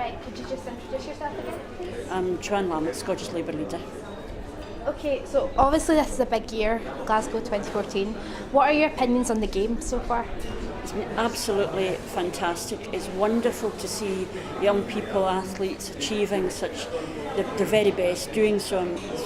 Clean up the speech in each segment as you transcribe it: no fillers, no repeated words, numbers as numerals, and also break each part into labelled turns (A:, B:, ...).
A: Right, could you just introduce yourself again, please?
B: I'm Joanne Lamont, Scottish Labour leader.
A: Okay, so obviously this is a big year, Glasgow 2014. What are your opinions on the game so far?
B: It's been absolutely fantastic. It's wonderful to see young people, athletes achieving such their very best, doing so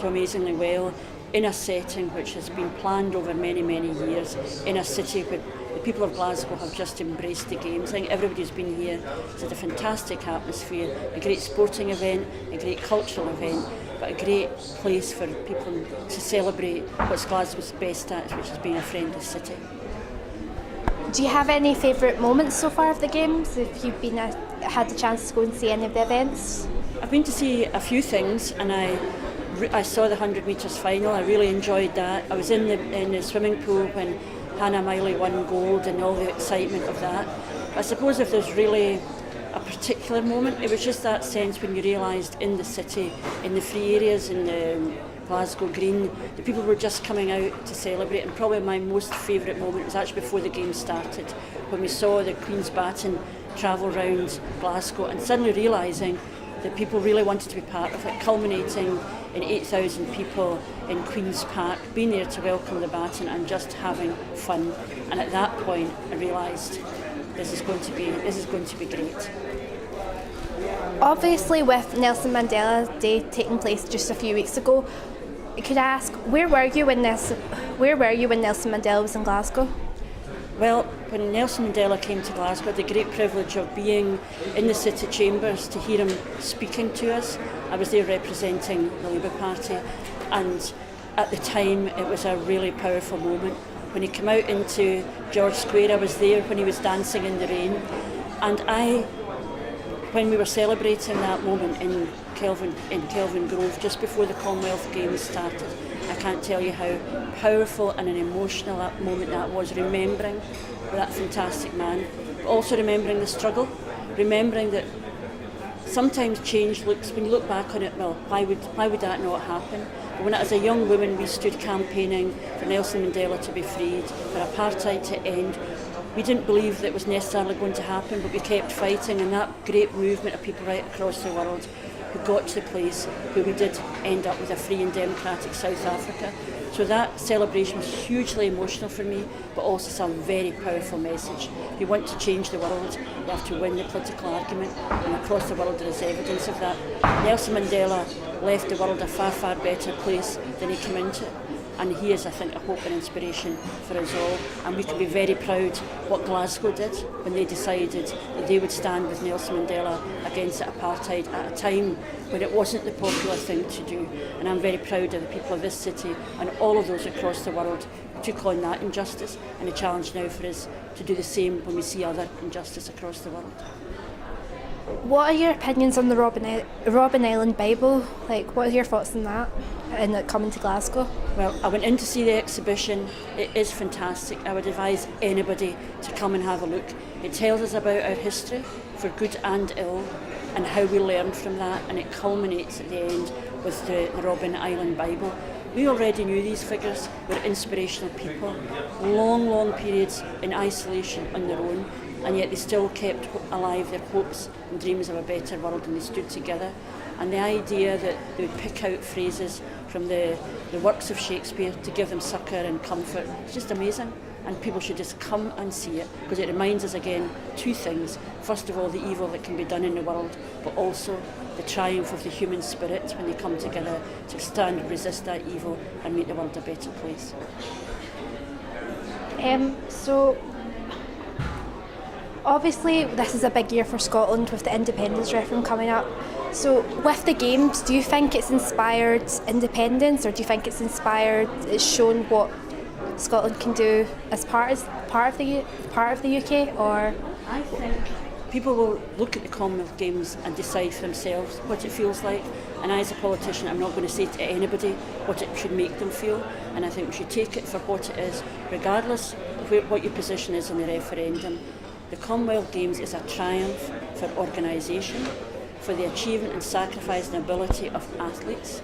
B: amazingly well in a setting which has been planned over many, many years, in a city where the people of Glasgow have just embraced the games. I think everybody's been here. It's had a fantastic atmosphere, a great sporting event, a great cultural event, but a great place for people to celebrate what's Glasgow's best at, which is being a friendly city.
A: Do you have any favourite moments so far of the games? If you've had the chance to go and see any of the events?
B: I've been to see a few things, and I saw the 100 metres final. I really enjoyed that. I was in the swimming pool when Hannah Miley won gold and all the excitement of that. I suppose if there's really a particular moment, it was just that sense when you realised in the city, in the free areas, in the Glasgow Green, the people were just coming out to celebrate. And probably my most favourite moment was actually before the game started, when we saw the Queen's Baton travel round Glasgow and suddenly realising that people really wanted to be part of it, culminating in 8,000 people in Queen's Park, being there to welcome the baton and just having fun. And at that point I realised this is going to be great.
A: Obviously, with Nelson Mandela Day taking place just a few weeks ago, could I ask, where were you when Nelson Mandela was in Glasgow?
B: Well, when Nelson Mandela came to Glasgow, I had the great privilege of being in the city chambers to hear him speaking to us. I was there representing the Labour Party, and at the time it was a really powerful moment. When he came out into George Square, I was there when he was dancing in the rain, and when we were celebrating that moment in Kelvin Grove, just before the Commonwealth Games started, I can't tell you how powerful and an emotional moment that was, remembering that fantastic man, but also remembering the struggle, remembering that sometimes change looks, when you look back on it, well, why would that not happen? But when as a young woman we stood campaigning for Nelson Mandela to be freed, for apartheid to end, we didn't believe that it was necessarily going to happen, but we kept fighting, and that great movement of people right across the world who got to the place where we did end up with a free and democratic South Africa. So that celebration was hugely emotional for me, but also some very powerful message. If you want to change the world, you have to win the political argument, and across the world there is evidence of that. Nelson Mandela left the world a far, far better place than he came into it. And he is, I think, a hope and inspiration for us all. And we can be very proud what Glasgow did when they decided that they would stand with Nelson Mandela against apartheid at a time when it wasn't the popular thing to do. And I'm very proud of the people of this city and all of those across the world who took on that injustice, and a challenge now for us to do the same when we see other injustice across the world.
A: What are your opinions on the Robben Island Bible? What are your thoughts on that and coming to Glasgow?
B: Well, I went in to see the exhibition. It is fantastic. I would advise anybody to come and have a look. It tells us about our history, for good and ill, and how we learned from that, and it culminates at the end with the Robben Island Bible. We already knew these figures were inspirational people, long periods in isolation on their own, and yet they still kept alive their hopes and dreams of a better world, and they stood together. And the idea that they would pick out phrases from the works of Shakespeare to give them succour and comfort, it's just amazing. And people should just come and see it, because it reminds us again two things. First of all, the evil that can be done in the world, but also the triumph of the human spirit when they come together to stand and resist that evil and make the world a better place.
A: So obviously this is a big year for Scotland with the independence referendum coming up. So with the games, do you think it's inspired independence, or do you think it's shown what Scotland can do as part of the UK? Or
B: I think people will look at the Commonwealth Games and decide for themselves what it feels like. And as a politician, I'm not going to say to anybody what it should make them feel. And I think we should take it for what it is, regardless of what your position is in the referendum. The Commonwealth Games is a triumph for organisation, for the achievement and sacrifice and ability of athletes,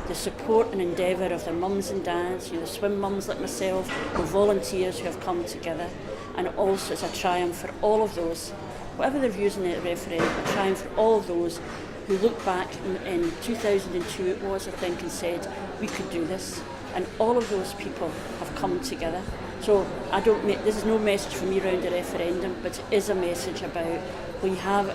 B: the support and endeavour of their mums and dads, the swim mums like myself, the volunteers who have come together. and also it's a triumph for all of those, whatever their views on the referendum, a triumph for all of those who looked back in 2002 it was, I think, and said we could do this, and all of those people have come together. So this is no message for me around the referendum, but it is a message about we have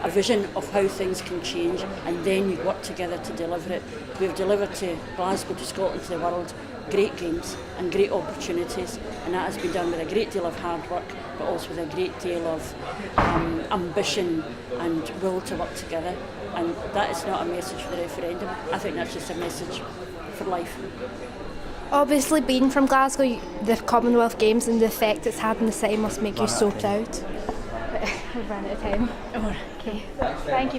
B: a vision of how things can change, and then you work together to deliver it. We've delivered to Glasgow, to Scotland, to the world, great games and great opportunities, and that has been done with a great deal of hard work, but also with a great deal of ambition and will to work together. And that is not a message for the referendum. I think that's just a message for life.
A: Obviously, being from Glasgow, the Commonwealth Games and the effect it's had in the city must make you so proud. We've run out of time.
B: Oh.
A: Okay, thank you.